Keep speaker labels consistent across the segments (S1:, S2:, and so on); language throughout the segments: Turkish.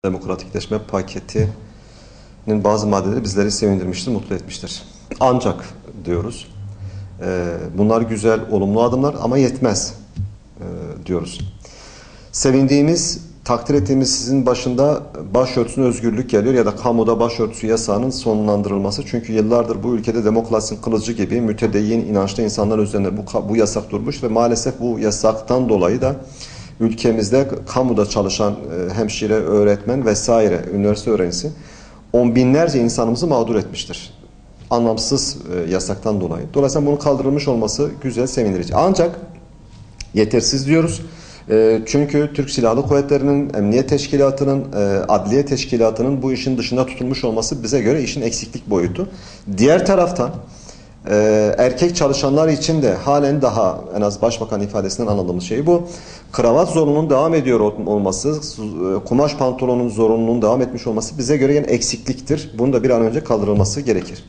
S1: Demokratikleşme paketinin bazı maddeleri bizleri sevindirmiştir, mutlu etmiştir. Ancak diyoruz, bunlar güzel, olumlu adımlar ama yetmez diyoruz. Sevindiğimiz, takdir ettiğimiz sizin başında başörtüsüne özgürlük geliyor ya da kamuda başörtüsü yasağının sonlandırılması. Çünkü yıllardır bu ülkede demokrasinin kılıcı gibi mütedeyyin inançlı insanlar üzerinde bu yasak durmuş ve maalesef bu yasaktan dolayı da ülkemizde kamuda çalışan hemşire, öğretmen vesaire, üniversite öğrencisi on binlerce insanımızı mağdur etmiştir. Anlamsız yasaktan dolayı. Dolayısıyla bunun kaldırılmış olması güzel, sevindirici. Ancak yetersiz diyoruz. Çünkü Türk Silahlı Kuvvetleri'nin, Emniyet Teşkilatı'nın, Adliye Teşkilatı'nın bu işin dışında tutulmuş olması bize göre işin eksiklik boyutu. Diğer taraftan erkek çalışanlar için de halen daha, en az Başbakan ifadesinden anladığımız şey bu. Kravat zorunluluğunun devam ediyor olması, kumaş pantolonun zorunluluğunun devam etmiş olması bize göre yine eksikliktir. Bunun da bir an önce kaldırılması gerekir.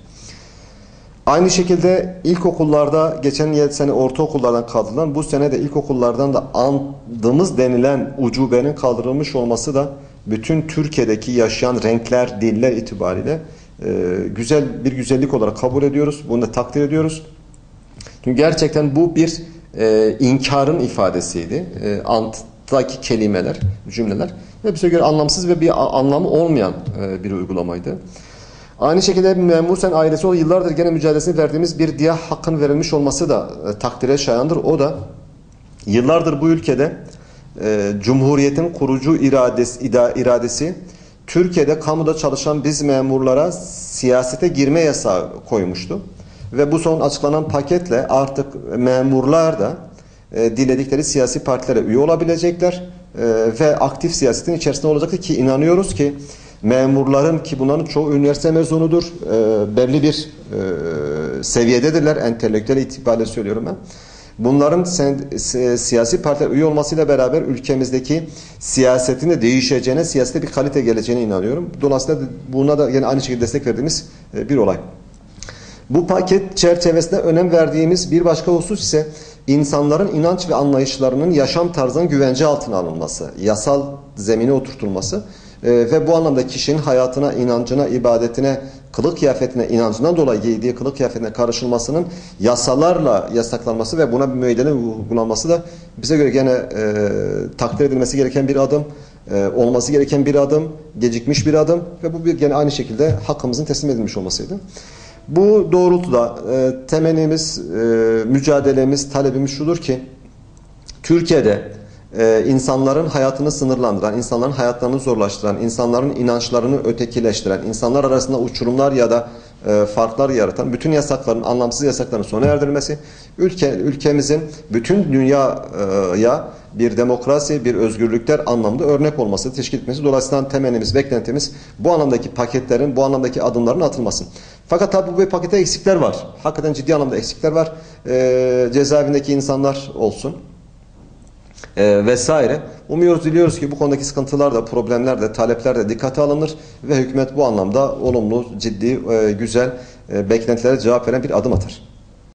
S1: Aynı şekilde ilkokullarda geçen sene ortaokullardan kaldırılan, bu sene de ilkokullardan da andımız denilen ucubenin kaldırılmış olması da bütün Türkiye'deki yaşayan renkler, diller itibariyle güzel bir güzellik olarak kabul ediyoruz. Bunu da takdir ediyoruz. Çünkü gerçekten bu bir inkarın ifadesiydi. Anttaki kelimeler, cümleler ve bize göre anlamsız ve bir anlamı olmayan bir uygulamaydı. Aynı şekilde memur sen ailesi o yıllardır gene mücadelesini verdiğimiz bir diye hakkın verilmiş olması da takdire şayandır. O da yıllardır bu ülkede Cumhuriyet'in kurucu iradesi Türkiye'de kamuda çalışan biz memurlara siyasete girme yasağı koymuştu. Ve bu son açıklanan paketle artık memurlar da diledikleri siyasi partilere üye olabilecekler ve aktif siyasetin içerisinde olacaktır ki inanıyoruz ki memurların, ki bunların çoğu üniversite mezunudur, belli bir seviyededirler, entelektüel itibariyle söylüyorum ben. Bunların siyasi partiler üye olmasıyla beraber ülkemizdeki siyasetin de değişeceğine, siyasete bir kalite geleceğine inanıyorum. Dolayısıyla buna da yine aynı şekilde destek verdiğimiz bir olay. Bu paket çerçevesinde önem verdiğimiz bir başka husus ise insanların inanç ve anlayışlarının yaşam tarzının güvence altına alınması, yasal zemine oturtulması ve bu anlamda kişinin hayatına, inancına, ibadetine, kılık kıyafetine, inancından dolayı giydiği kılık kıyafetine karışılmasının yasalarla yasaklanması ve buna bir müeyyidene uygulanması da bize göre gene takdir edilmesi gereken bir adım, olması gereken bir adım, gecikmiş bir adım ve bu bir gene aynı şekilde hakkımızın teslim edilmiş olmasıydı. Bu doğrultuda temennimiz, mücadelemiz, talebimiz şudur ki Türkiye'de insanların hayatını sınırlandıran, insanların hayatlarını zorlaştıran, insanların inançlarını ötekileştiren, insanlar arasında uçurumlar ya da farklar yaratan bütün yasakların, anlamsız yasakların sona erdirilmesi, ülkemizin bütün dünyaya bir demokrasi, bir özgürlükler anlamda örnek olması, teşkil etmesi. Dolayısıyla temennimiz, beklentimiz bu anlamdaki paketlerin, bu anlamdaki adımların atılması. Fakat tabi bu pakette eksikler var. Hakikaten ciddi anlamda eksikler var. Cezaevindeki insanlar olsun. Vesaire. Umuyoruz, diliyoruz ki bu konudaki sıkıntılar da, problemler de, talepler de dikkate alınır ve hükümet bu anlamda olumlu, ciddi, güzel beklentilere cevap veren bir adım atar.